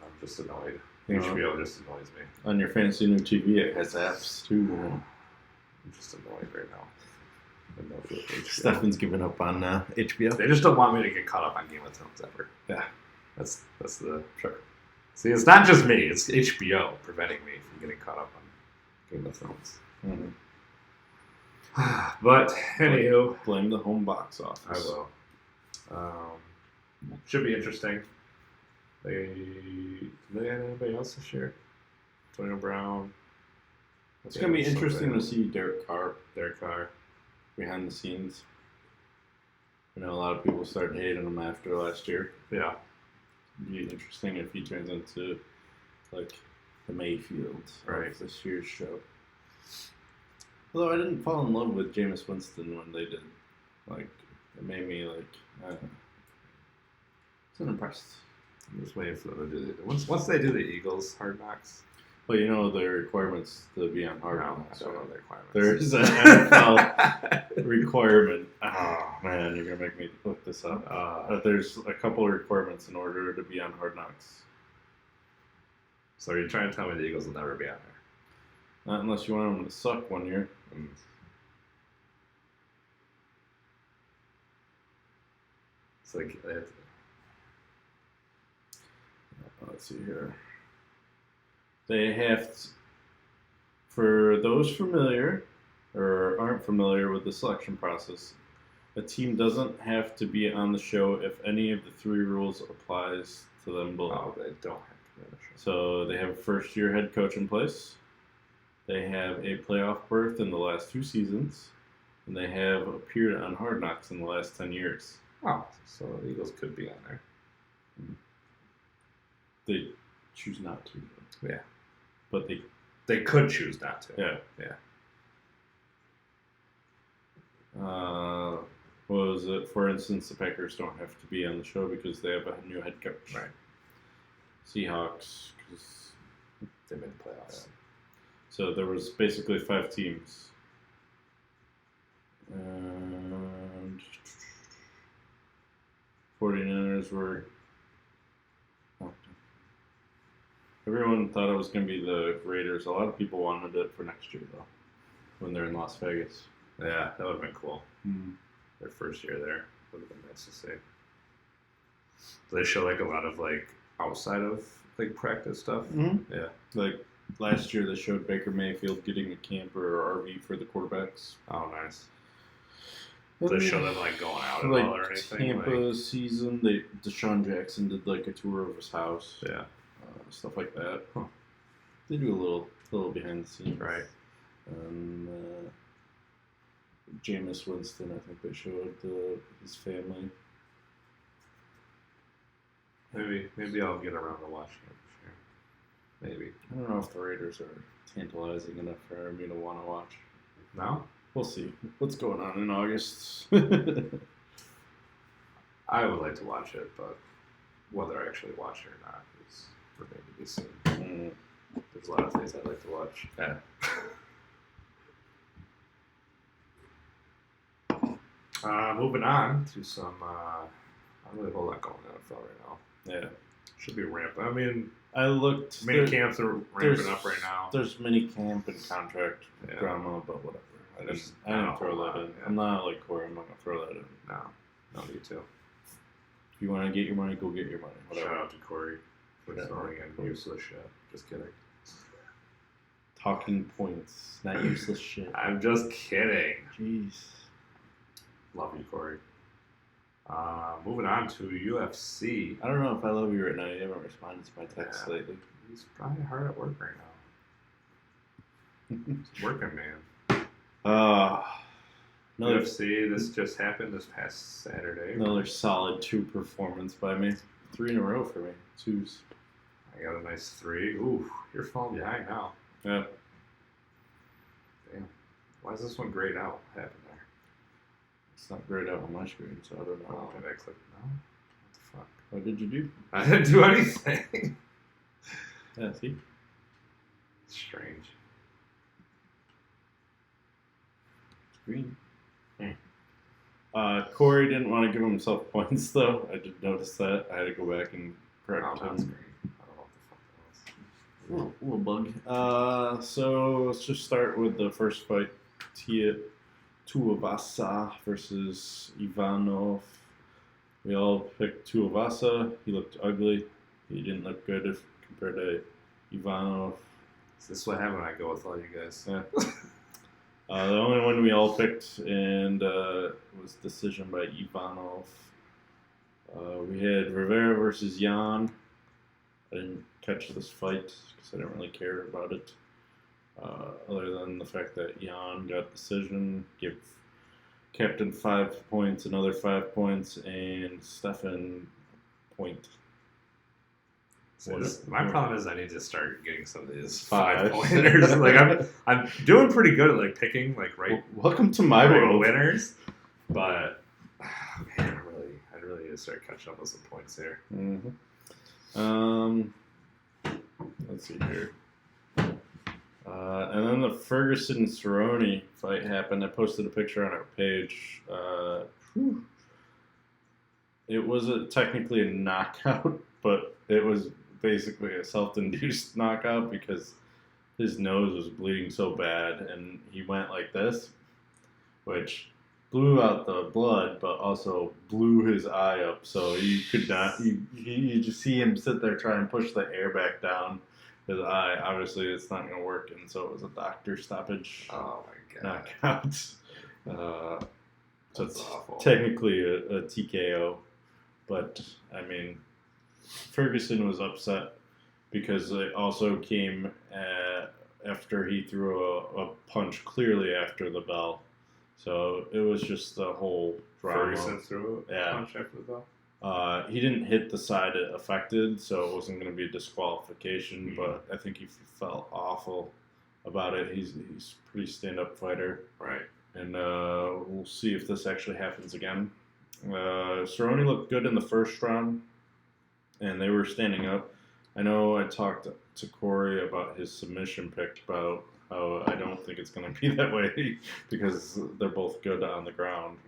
I'm just annoyed. HBO just annoys me. On your fancy new TV, it has apps too. I'm just annoyed right now. Steffan's giving up on HBO. They just don't want me to get caught up on Game of Thrones ever. Yeah, that's the sure. See, it's not just me; it's HBO preventing me from getting caught up on Game of Thrones. Mm-hmm. But anywho, blame the home box office. I will. Should be interesting. They had anybody else this year? Antonio Brown. It's gonna be interesting to see Derek Carr behind the scenes. I know a lot of people started hating him after last year. Yeah. It'd be interesting if he turns into like the Mayfield of this year's show. Although I didn't fall in love with Jameis Winston when they did. Like, it made me like, I wasn't impressed. I'm just waiting for them to do it. Once they do the Eagles Hard Knocks. Well, you know the requirements to be on Hard Knocks. I don't know the requirements. There's an NFL requirement. Oh man, you're gonna make me look this up. There's a couple of requirements in order to be on Hard Knocks. So you're trying to tell me the Eagles will never be on there? Not unless you want them to suck one year. It's like let's see here. They have, for those familiar or aren't familiar with the selection process, a team doesn't have to be on the show if any of the three rules applies to them below. Oh, they don't have to be on the show. So they have a first-year head coach in place. They have a playoff berth in the last 2 seasons, and they have appeared on Hard Knocks in the last 10 years. Oh, so the Eagles could be on there. They choose not to. Yeah. But they could choose not to. Yeah. Yeah. What was it? For instance, the Packers don't have to be on the show because they have a new head coach. Right. Seahawks, because They made the playoffs. so there was basically 5 teams. And 49ers were... Everyone thought it was going to be the Raiders. A lot of people wanted it for next year, though, when they're in Las Vegas. Yeah, that would have been cool. Mm. Their first year there would have been nice to see. They show like a lot of like outside of like practice stuff. Mm-hmm. Yeah. Like last year, they showed Baker Mayfield getting a camper or RV for the quarterbacks. Oh, nice. They show them like going out at like all or anything. Tampa season, Deshaun Jackson did like a tour of his house. Yeah. Stuff like that. Huh. They do a little behind the scenes. Right. And Jameis Winston, I think they showed his family. Maybe I'll get around to watching it this year. Maybe. I don't know if the Raiders are tantalizing enough for me to want to watch. No? We'll see. What's going on in August? I would like to watch it, but whether I actually watch it or not is remain to be seen. Mm. There's a lot of things I'd like to watch. Yeah. Moving on to some, not really a whole lot going on in the NFL right now. Yeah. Should be ramping. I mean, I looked. mini camps are ramping up right now. There's mini camp and contract Yeah. drama, but whatever. I didn't There's not a throw whole that lot, in. yeah. I'm not like Corey. I'm not gonna throw that in. No need to. If you want to get your money, go get your money. Whatever. Shout out to Corey for Yeah. throwing in useless shit. Just kidding. Talking points, not useless shit. I'm just kidding. Jeez. Love you, Corey. Moving on to UFC. I don't know if I love you right now. You haven't responded to my text Yeah. lately. He's probably hard at work right now. He's working, man. Another UFC, this just happened this past Saturday. another solid 2 performance by me. 3 in a row for me. 2s. I got a nice 3. Ooh, you're falling behind now. Yeah. Damn. Why is this one grayed out? What happened there? It's not grayed out on my screen, so I don't know. Oh, did I click? No? What the fuck? What did you do? I didn't do anything. Yeah, see? Strange. It's green. Corey didn't want to give himself points, though. I did notice that. I had to go back and correct Oh, that's him. green. I don't know what the fuck that was. Little bug. So let's just start with the first fight. Tuivasa versus Ivanov. We all picked Tuivasa. He looked ugly. He didn't look good compared to Ivanov. Is this what happened when I go with all you guys? Yeah. The only one we all picked and was decision by Ivanov. We had Rivera versus Jan. I didn't catch this fight because I didn't really care about it. Other than the fact that Jan got decision, give Captain 5 points, another 5 points, and Steffan point. My problem is I need to start getting some of these Fives. 5-pointers. Like I'm doing pretty good at like picking like Welcome to my world. winners, but man, I really need to start catching up with some points here. Mm-hmm. Let's see here. And then the Ferguson Cerrone fight happened. I posted a picture on our page. It wasn't technically a knockout, but it was basically a self-induced knockout because his nose was bleeding so bad, and he went like this, which blew out the blood, but also blew his eye up. So you could not. You just see him sit there trying to push the air back down his eye. Obviously, it's not going to work, and so it was a doctor stoppage Oh my god, knockout. So that's it's awful. technically a TKO, but I mean, Ferguson was upset because it also came after he threw a punch clearly after the bell. So it was just the whole drama. Ferguson threw a punch after the bell. He didn't hit the side it affected, so it wasn't going to be a disqualification. But I think he felt awful about it. He's a pretty stand-up fighter. Right. and we'll see if this actually happens again. Cerrone looked good in the first round, and they were standing up. I know I talked to Corey about his submission pick, about how I don't think it's going to be that way because they're both good on the ground.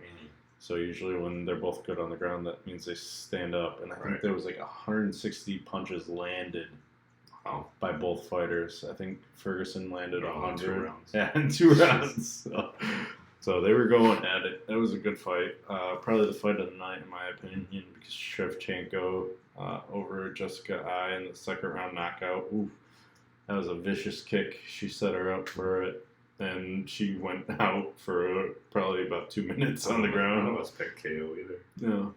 So usually when they're both good on the ground, that means they stand up. And I think there was like 160 punches landed by both fighters. I think Ferguson landed 100. 2 rounds. Yeah, in 2 rounds. So they were going at it. That was a good fight. Probably the fight of the night, in my opinion, because Shevchenko over Jessica Ai in the second round knockout. Ooh, that was a vicious kick. She set her up for it. And she went out for probably about 2 minutes on the ground. None of us picked KO either. No.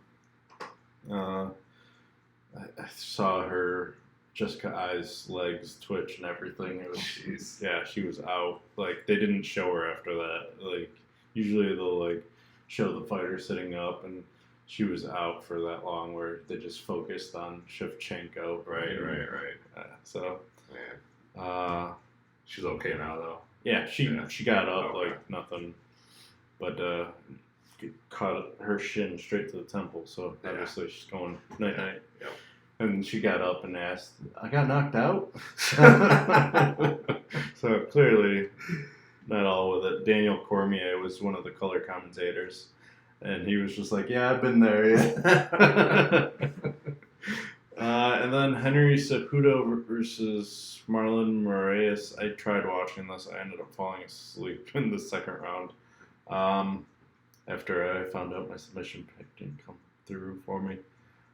I saw her, Jessica Ai's legs twitch and everything. It was, yeah, she was out. Like, they didn't show her after that. Like, usually they'll, like, show the fighter sitting up, and she was out for that long where they just focused on Shevchenko. Right. So, she's okay now, though. Yeah, she got up like nothing, but caught her shin straight to the temple. So obviously she's going night night. Yep. And she got up and asked, "I got knocked out." So clearly, not all with it. Daniel Cormier was one of the color commentators, and he was just like, "Yeah, I've been there." Yeah. And then Henry Cejudo versus Marlon Moraes. I tried watching this. I ended up falling asleep in the second round after I found out my submission pick didn't come through for me.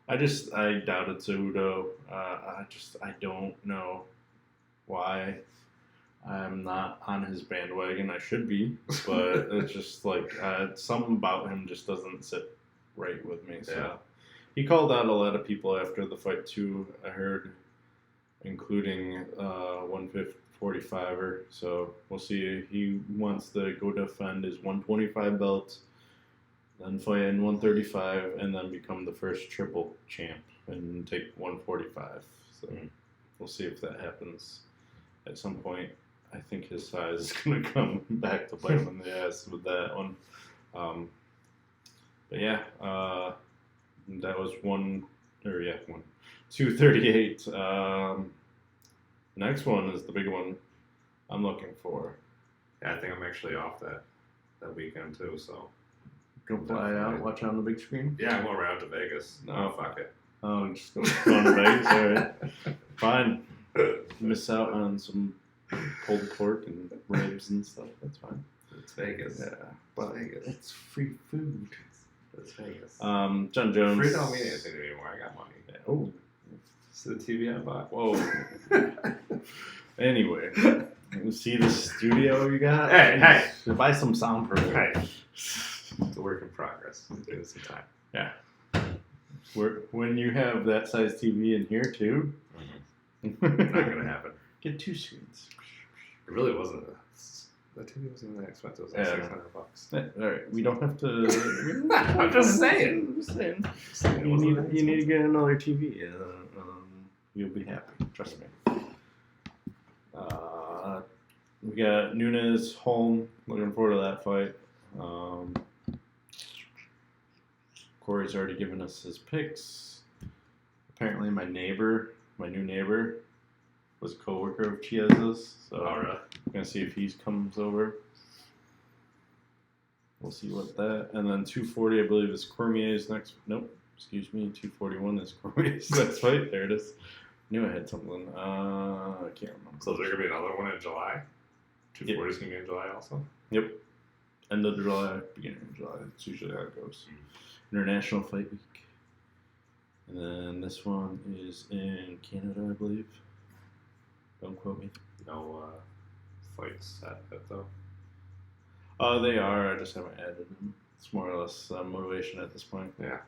I doubted Cejudo. I don't know why I'm not on his bandwagon. I should be, but it's just like something about him just doesn't sit right with me. So. Yeah. He called out a lot of people after the fight too, I heard, including 145er. So we'll see. He wants to go defend his 125 belt, then fight in 135, and then become the first triple champ and take 145. So we'll see if that happens at some point. I think his size is going to come back to bite him in the ass with that one. But yeah, that was 238. Next one is the big one I'm looking for. Yeah, I think I'm actually off that weekend too, so. Go fly out, watch on the big screen? Yeah, I'm going right out to Vegas. No, fuck it. Oh, just going to Vegas? All right. Fine. Miss out on some pulled pork and ribs and stuff. That's fine. It's Vegas. Yeah. But Vegas. It's free food. That's Vegas. John Jones. Free don't mean anything anymore. I got money. Yeah. Oh. It's the TV I bought. Whoa. Anyway. You see the studio you got? Hey. Buy some sound for it. Hey. It's a work in progress. Give it some time. Yeah. When you have that size TV in here too. Not going to happen. Get 2 screens. It really wasn't. The TV wasn't that expensive. It was like $600. Yeah, all right, we don't have to. I'm just saying. You need to get another TV. You'll be happy. Trust me. We got Nunes home. Looking forward to that fight. Corey's already given us his picks. Apparently, my new neighbor, was a coworker of Chies's, so I'm gonna see if he comes over. We'll see what that. And then 240, I believe, is Cormier's next. Nope, excuse me. 241 is Cormier's next fight. There it is. Knew I had something. I can't remember. So there's gonna be another one in July. 240 is gonna be in July also. Yep. End of July, beginning of July. That's usually how it goes. International Fight Week. And then this one is in Canada, I believe. Don't quote me. No fights at it though. They are. I just haven't added them. It's more or less motivation at this point. Yeah.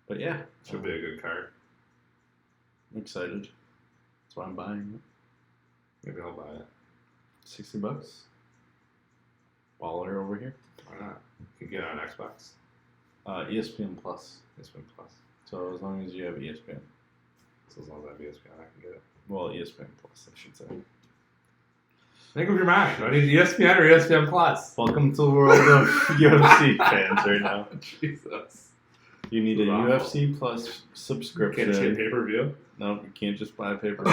But yeah. Should be a good card. I'm excited. That's why I'm buying it. Maybe I'll buy it. $60. Baller over here. Why not? You can get it on Xbox. ESPN Plus. ESPN Plus. So as long as you have ESPN. So as long as I have ESPN, I can get it. Well, ESPN Plus, I should say. Think of your mind. Do I need ESPN or ESPN Plus? Welcome to the world of UFC fans right now. Jesus. You need a Wow. UFC Plus subscription. Can't see a pay-per-view? No, you can't just buy a pay-per-view.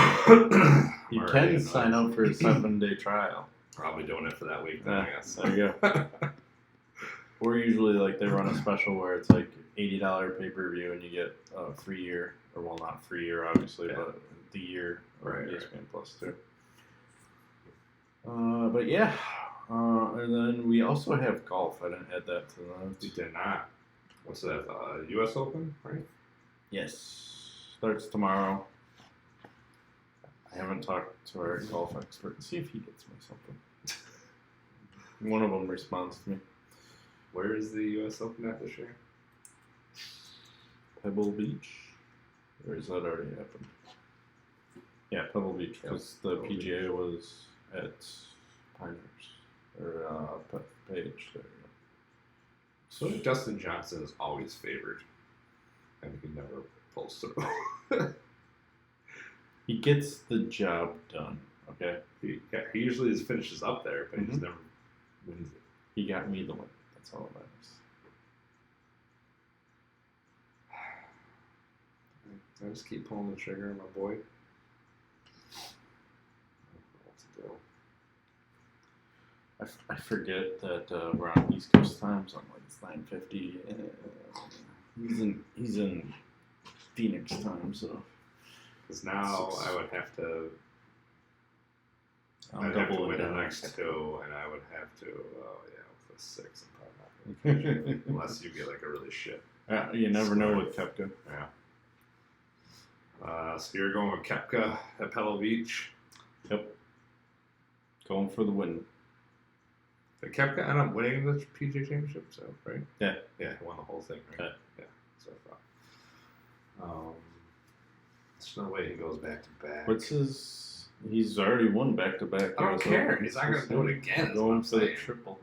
You I'm already can annoyed. sign up for a 7-day trial. Probably doing it for that week then, I guess. There you go. Or usually, like, they run a special where it's like $80 pay-per-view and you get a free year. Or, well, not free year, obviously, Yeah. but the year of Right, ESPN Plus, too. But, yeah. And then we also have golf. I didn't add that to the notes. You did not. What's that? U.S. Open, right? Yes. Starts tomorrow. I haven't talked to our golf expert. See if he gets me something. One of them responds to me. Where is the U.S. Open at this year? Pebble Beach? Or has that already happened? Yeah, Pebble Beach, because the Pebble PGA was at Pinehurst. Or Page. There you go. So Justin Johnson is always favored. And he never pulls through. He gets the job done, okay? He usually just finishes up there, but he just never wins it. He got me the win. That's all that matters. I just keep pulling the trigger, my boy. What to do? I forget that we're on East Coast time, so I'm like it's 9:50. He's in Phoenix time, so Because now I would have to. I'm I'd have to doubling win the down. next two, and I would have to. Oh yeah, with a 6, I'm probably not going to unless you get like a really shit. You never know with Koepka. Yeah. So you're going with Koepka at Pebble Beach. Yep. Going for the win. Did Koepka end up winning the PGA Championship? So right? Yeah. Yeah, he won the whole thing, right? Yeah. So I thought. There's no way he goes back to back. What's his? He's already won back to back. I don't care. He's not going to do it again. Going for the triple.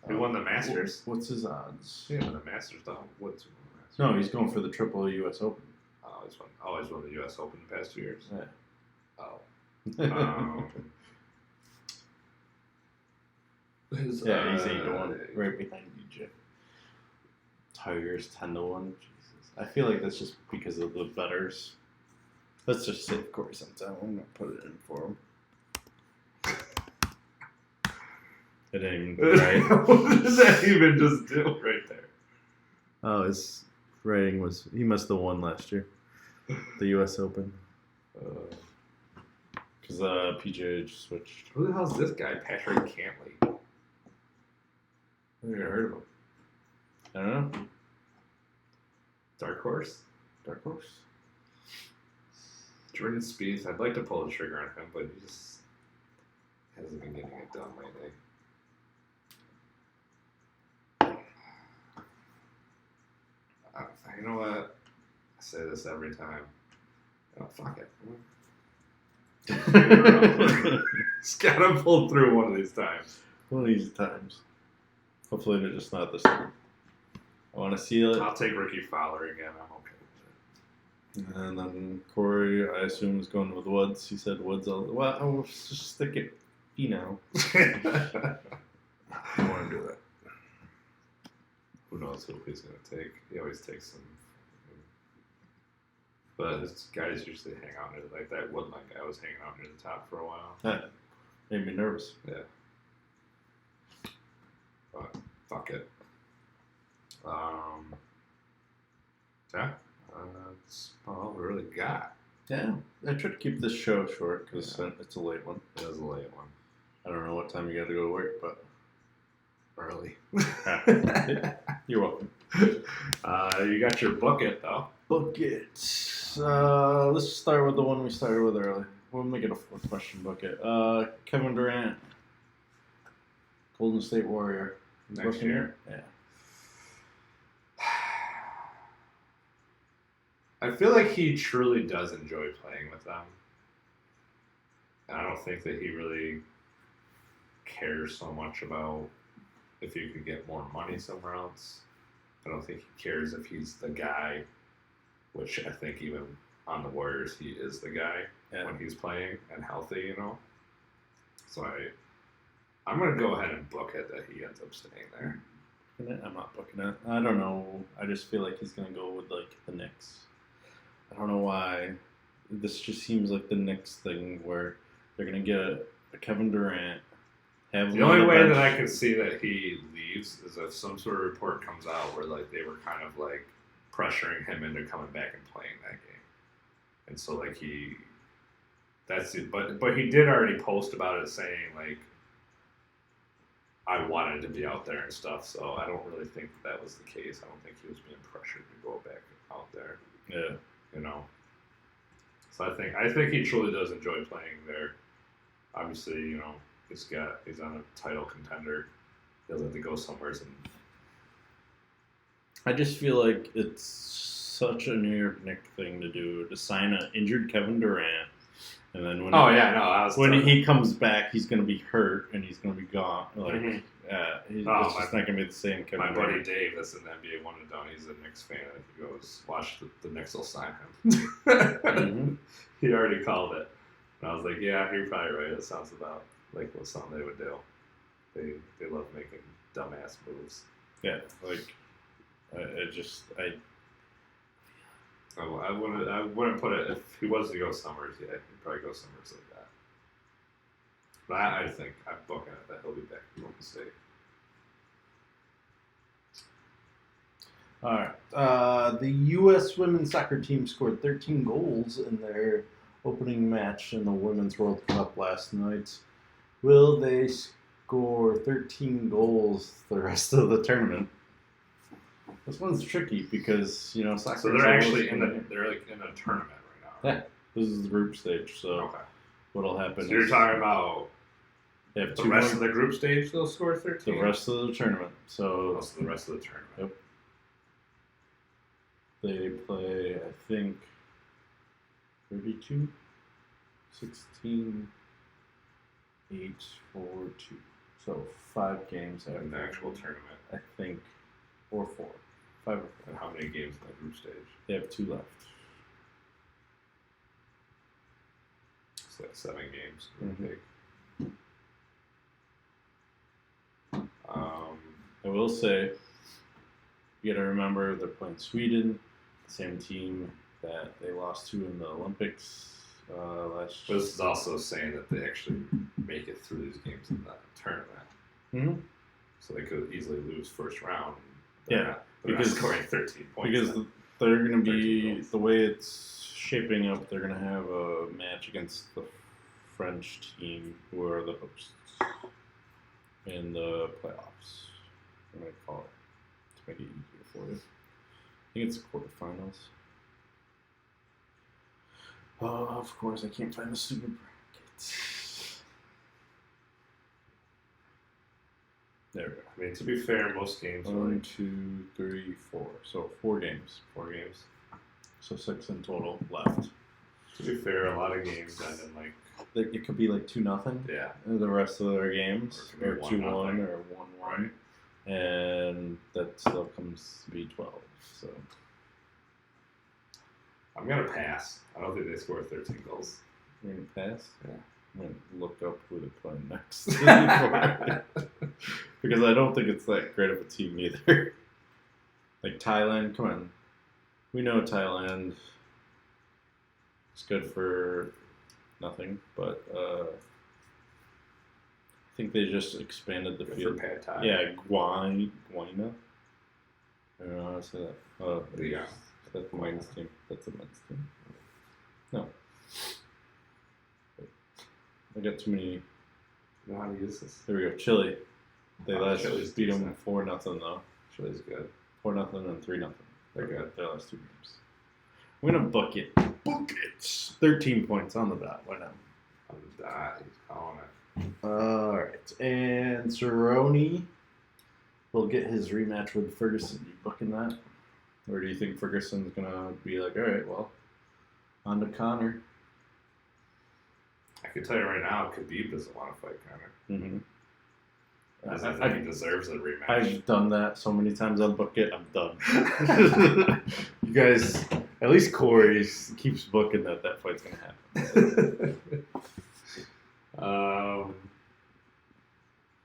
He won the Masters. What's his odds? Yeah, won the Masters though. Woods won the Masters. No, he's going for the triple U.S. Open. Always won the U.S. Open the past 2 years. Yeah. Oh. His, Yeah, he's 8-1, right behind DJ. Tiger's 10-1. Jesus, I feel like that's just because of the betters. Let's just save Corey sometime. I'm gonna put it in for him. It ain't even right. What does that even just do right there? Oh, his rating was he must have won last year, the U.S. Open, because PGA just switched. Who the hell's this guy, Patrick Cantley? I've never heard of him. I don't know. Dark Horse? Dark Horse. Jordan Spieth. I'd like to pull the trigger on him, but he just hasn't been getting it done lately. You know what? I say this every time. Oh, fuck it. Just gotta pull through one of these times. One of these times. Hopefully they're just not this time. I want to seal it. I'll take Ricky Fowler again. I'm okay with it. And then Corey, I assume, is going with Woods. He said Woods. Well, I'll just stick it. You know. I don't want to do that. Who knows who he's going to take? He always takes some. But his guys usually hang out near like that Woodland guy was hanging out near the top for a while. That made me nervous. Yeah. But fuck it. Yeah. That's all we really got. Yeah, I tried to keep this show short because it's a late one. It was a late one. I don't know what time you got to go to work, but Early. you're welcome. You got your bucket though. Bucket. Let's start with the one we started with earlier. We'll make it a 4-question bucket. Kevin Durant, Golden State Warrior. Next year? Yeah. I feel like he truly does enjoy playing with them. I don't think that he really cares so much about if you could get more money somewhere else. I don't think he cares if he's the guy, which I think even on the Warriors he is the guy when he's playing and healthy, you know. So I'm gonna go ahead and book it that he ends up staying there. I'm not booking it. I don't know. I just feel like he's gonna go with like the Knicks. I don't know why. This just seems like the Knicks thing where they're gonna get a Kevin Durant. Have The him on only way bench. that I can see that he leaves is if some sort of report comes out where like they were kind of like pressuring him into coming back and playing that game, and so like that's it. But he did already post about it saying like I wanted to be out there and stuff. So I don't really think that was the case. I don't think he was being pressured to go back out there. Yeah. You know. So I think he truly does enjoy playing there. Obviously, you know, he's on a title contender. He'll have to go somewhere. I just feel like it's such a New York Knicks thing to do to sign an injured Kevin Durant, and then when he comes back, he's going to be hurt and he's going to be gone. Like, it's just not going to be the same Kevin My Durant. buddy Dave, that's in the NBA one and done. He's a Knicks fan. He goes, watch the Knicks will sign him. He already called it. And I was like, yeah, you're probably right. It sounds about like what something they would do. They love making dumbass moves. Yeah, like I wouldn't put it if he was to go somewhere. Yeah, he'd probably go somewhere like that. But I think I'm booking it that he'll be back in Golden State. All right. The U.S. women's soccer team scored 13 goals in their opening match in the Women's World Cup last night. Will they score 13 goals the rest of the tournament? This one's tricky because, you know, soccer. So they're actually in a tournament right now. Yeah, this is the group stage. So Okay. what'll happen? So you're talking about they have the two rest more, of the group stage. They'll score 13. the rest of the tournament. So the rest of the tournament. Yep. They play, I think, 32, 16, 8, 4, 2. So 5 games In the actual tournament. I think, or 4. 5 or 4. And how many games in the group stage? They have 2 left. So that's 7 games. Mhm. I I will say, you got to remember they're playing Sweden, the same team that they lost to in the Olympics last year. This is also saying that they actually make it through these games in the tournament. Mm-hmm. So they could easily lose first round. Yeah, They're not scoring 13 points. Because they're going to 13 be, goals. the way it's shaping up, they're going to have a match against the French team, who are the hosts, in the playoffs. I'm going to call it to make it easier for you. I think it's quarterfinals. Oh, of course, I can't find the stupid brackets. There we go. I mean, to be fair, most games are 1, like 2, 3, 4. So 4 games. 4 games. So 6 in total left. To be fair, a lot of games end in like, It could be like 2-0. yeah. The rest of their games, Or or it could be 2-1 1-0. or 1-1, and that still comes to be 12. So I'm going to pass. I don't think they score 13 goals. we're gonna pass. Yeah. I'm gonna look up who they're playing next, because I don't think it's that great of a team either. Like Thailand, come on, we know Thailand is good for nothing, but I think they just expanded the For field. pad Thai. Yeah, Guina. I don't know how to say that. Oh, Yeah. that's the men's team. That's the men's team. No. I got too many. You know how to use this? There we go. Chile. They Chile's last beat them decent. 4-0 though. Chile's good. 4-0 and 3-0. They're good. Their last 2 games. I'm gonna book it. Book it. 13 points on the dot. Why not? He's calling it. All right. And Cerrone will get his rematch with Ferguson. You booking that? Or do you think Ferguson's gonna be like, all right, well, on to Connor? I can tell you right now, Khabib doesn't want to fight Conor. Mm-hmm. I think he deserves a rematch. I've done that so many times. I'll book it. I'm done. You guys, at least Corey keeps booking that fight's gonna happen.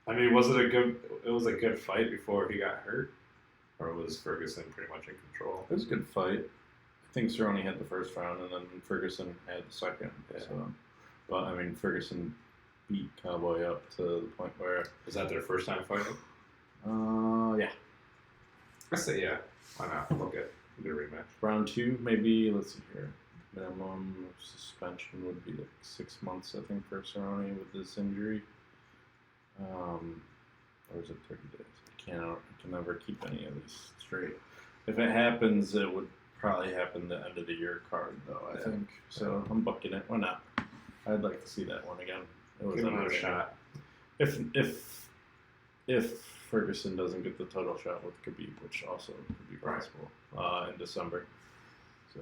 I mean, was it a good? It was a good fight before he got hurt, or was Ferguson pretty much in control? It was a good fight. I think Cerrone had the first round, and then Ferguson had the second. Yeah. So, but I mean, Ferguson beat Cowboy up to the point where. Was that their first time fighting? Yeah. I say yeah. Why not? We'll get a rematch. Round 2, maybe. Let's see here. Minimum suspension would be like 6 months, I think, for Cerrone with this injury. Or is it 30 days? I can never keep any of these straight. If it happens, it would probably happen the end of the year card, though, I think. So I'm booking it. Why not? I'd like to see that one again. It was Give him another amazing. shot. If Ferguson doesn't get the title shot with Khabib, which also could be possible in December. So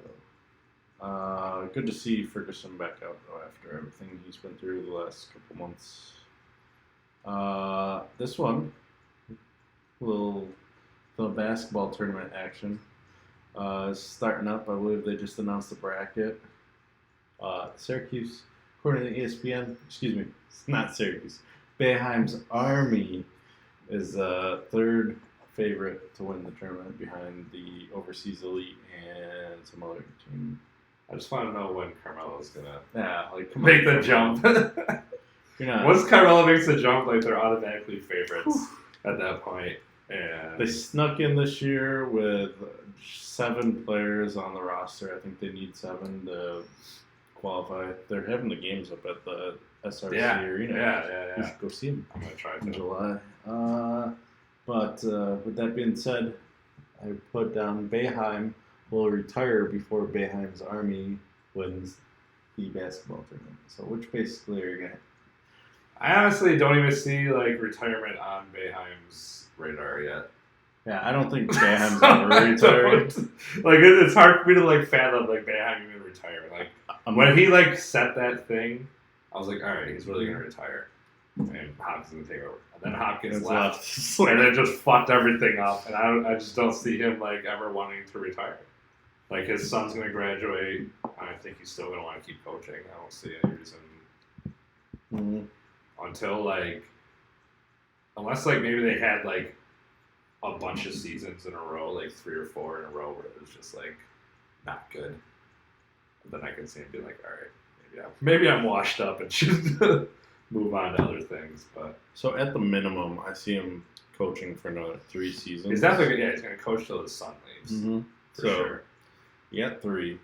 good to see Ferguson back out though after everything he's been through the last couple months. This one, the basketball tournament action is starting up. I believe they just announced the bracket. Syracuse, according to ESPN, it's not Syracuse. Boeheim's Army is third favorite to win the tournament behind the Overseas Elite and some other team. I just want to know when Carmelo's gonna Come make on, the jump. You're not. Once Carmelo makes the jump, like they're automatically favorites at that point. And They snuck in this year with 7 players on the roster. I think they need 7 to qualify. They're having the games up at the SRC Arena. Yeah. You should go see them I'm gonna try in to. July. But with that being said, I put down Boeheim will retire before Boeheim's Army wins the basketball tournament. So which basically are you going to... I honestly don't even see like retirement on Boeheim's radar yet. Yeah, I don't think Boeheim's ever retired. Like it's hard for me to like fathom like Boeheim even retire. Like when he like set that thing, I was like, all right, he's really gonna retire, and Hopkins gonna take over. And then Hopkins left, and then just fucked everything up. And I just don't see him like ever wanting to retire. Like his son's gonna graduate. I think he's still gonna want to keep coaching. I don't see any reason until like, unless like maybe they had like a bunch of seasons in a row, like 3 or 4 in a row, where it was just like not good. Then I can see him be like, all right, maybe I'm washed up and should move on to other things. But so at the minimum, I see him coaching for another 3 seasons. he's definitely he's gonna coach till his son leaves. For sure. He got 3.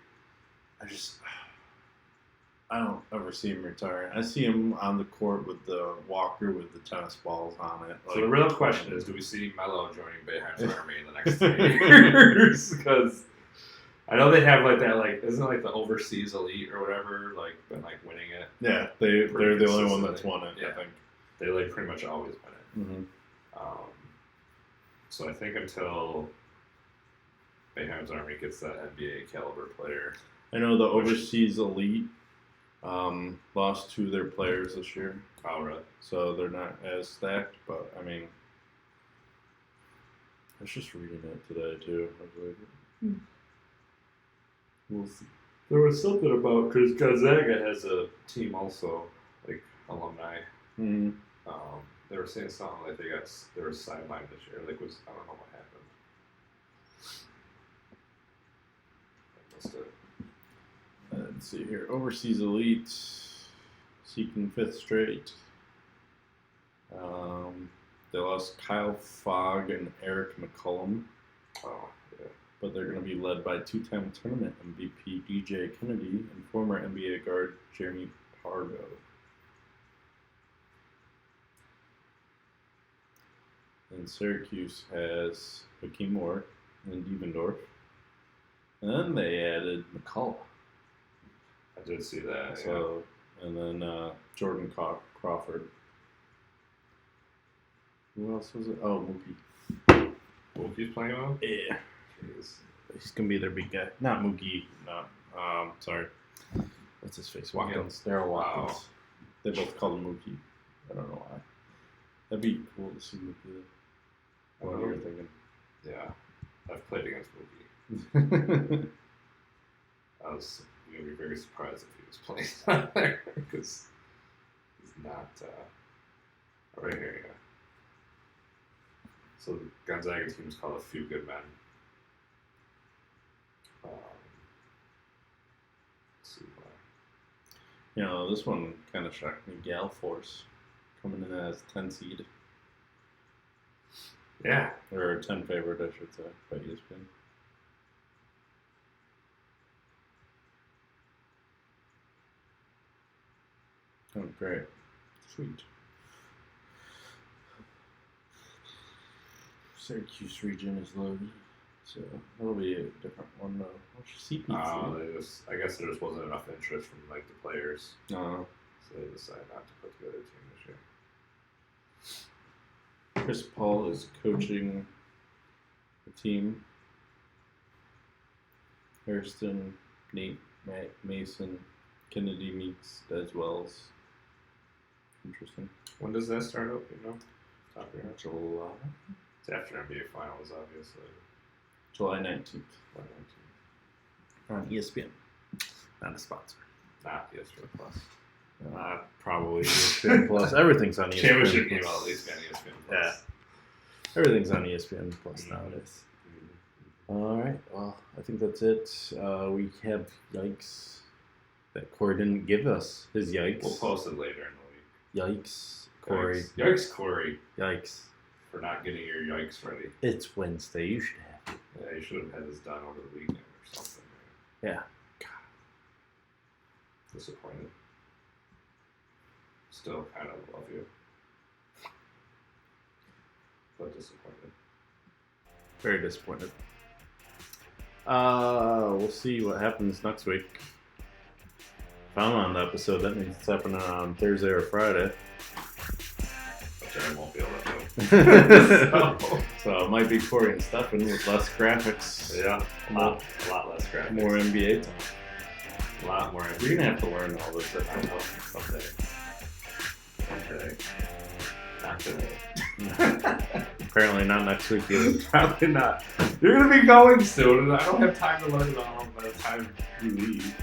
I don't ever see him retiring. I see him on the court with the walker with the tennis balls on it. So the real question is, do we see Melo joining Boeheim's Army in the next 3 years? Because I know they have like that, like isn't it like the Overseas Elite or whatever, like been like winning it. Yeah, they're the only one that's won it. Yeah. I think They like pretty much always win it. So I think until Boeheim's Army gets that NBA caliber player. I know the Overseas Elite lost 2 of their players this year. Oh, really? So they're not as stacked, but I mean, I was just reading it today too. I was like, we'll see. There was something about, because Gonzaga has a team also, like alumni. They were saying something like they were sidelined this year. Like I don't know what happened. Must have. Let's see here. Overseas Elite seeking 5th straight. They lost Kyle Fogg and Eric McCollum. Oh, yeah. But they're going to be led by 2-time tournament MVP DJ Kennedy and former NBA guard Jeremy Pargo. And Syracuse has Hakeem Moore and Devendorf. And then they added McCullough. I did see that. So, and then Jordan Crawford. Who else was it? Oh, Mookie. Mookie's playing on? Yeah. Jeez. He's going to be their big guy. Not Mookie. No. Sorry. What's his face? Watkins. Daryl Watkins. Wow. They both call him Mookie. I don't know why. That'd be cool to see Mookie. What you're thinking. Yeah. I've played against Mookie. I was going to be very surprised if he was playing on there because he's not. Right here, So the Gonzaga team is called A Few Good Men. Let's see why. You know, this one kind of shocked me. Gal Force coming in as 10 seed. Yeah. Or 10 favorite, I should say, by ESPN. Oh, great. Sweet. Syracuse region is loaded. So that'll be a different one though. CPT. I guess there just wasn't enough interest from like the players. No. So they decided not to put together a team this year. Chris Paul is coaching the team. Hairston, Nate Mason, Kennedy Meeks, Des Wells. Interesting. When does that start up, you know? Top of your head? July. It's after NBA Finals, obviously. July 19th. July 19th. On ESPN. Not a sponsor. Not ESPN Plus. Probably ESPN Plus. Everything's on ESPN Championship Plus. game, at least on ESPN Plus. Yeah. Everything's on ESPN Plus nowadays. All right. Well, I think that's it. We have yikes that Corey didn't give us. His yikes. We'll post it later in the week. Yikes, Corey. Yikes, Corey. Yikes. For not getting your yikes ready. It's Wednesday. You should have it. Yeah, you should have had this done over the weekend or something. Man. Yeah. Disappointed. Still kind of love you. But disappointed. Very disappointed. We'll see what happens next week. If I'm on the episode, that means it's happening on Thursday or Friday. Which I won't be able to do. So it might be Corey and Steffan with less graphics. Yeah, a lot less graphics. More NBA time. A lot more. You're gonna have to learn all this stuff. I know. Someday. Not today. Apparently not next week either. Probably not. You're gonna be going soon, and I don't have time to learn it all by the time you leave.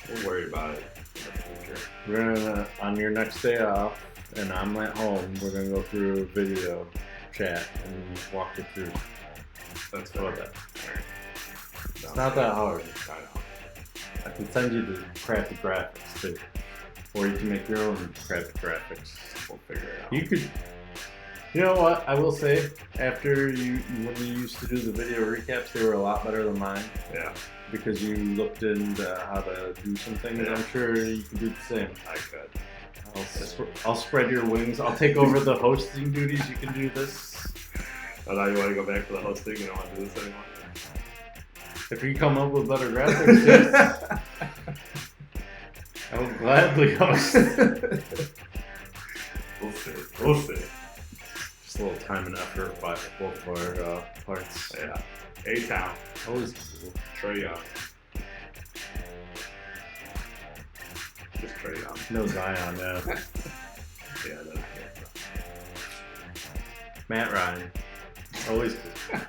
We'll worry about it in the future. We're gonna, on your next day off, and I'm at home, we're gonna go through a video chat and walk it through. That's How about that. It's not that hard. I know. I can send you the crappy graphics too. Or you can make your own crappy graphics. We'll figure it out. You could, you know what, I will say, after when you used to do the video recaps, they were a lot better than mine. Yeah. Because you looked into how to do some things. Yeah. I'm sure you can do the same. I could. I'll spread your wings. I'll take over the hosting duties. You can do this. Oh, now you want to go back to the hosting? You don't want to do this anymore? If you come up with better graphics, yes. I will gladly host. We'll see. We'll see. Just a little time and effort by both of our parts. Yeah. A-Town. Always cool. Trae Young. Just Trae Young. No Zion, yeah. Yeah, that's good. Matt Ryan. Always cool.